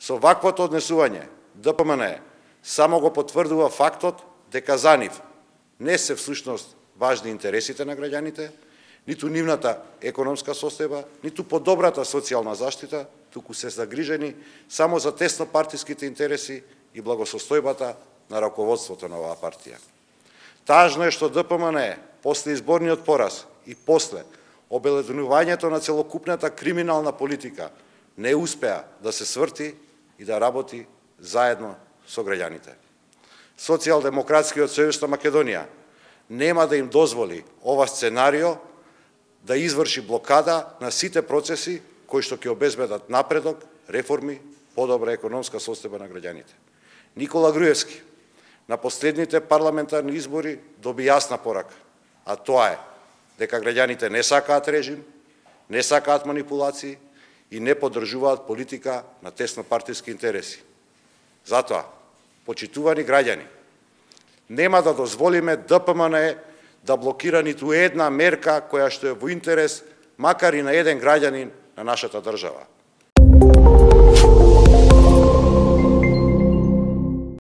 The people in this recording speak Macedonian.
Со ваквото однесување, ДПМН само го потврдува фактот дека за нив не се всушност важни интересите на граѓаните, ниту нивната економска состојба, ниту подобрата социјална заштита, туку се загрижени само за теснопартиските интереси и благосостојбата на раководството на оваа партија. Тажно е што ДПМН после изборниот пораз и после обеледнувањето на целокупната криминална политика не успеа да се сврти и да работи заедно со граѓаните. Социјалдемократскиот сојуз на Македонија нема да им дозволи ова сценарио да изврши блокада на сите процеси кои што ќе обезбедат напредок, реформи, подобра економска состојба на граѓаните. Никола Груевски на последните парламентарни избори доби јасна порака, а тоа е дека граѓаните не сакаат режим, не сакаат манипулации и не поддржуваат политика на теснопартиски интереси. Затоа, почитувани граѓани, нема да дозволиме ДПМН да блокира ниту една мерка која што е во интерес, макар и на еден граѓанин на нашата држава.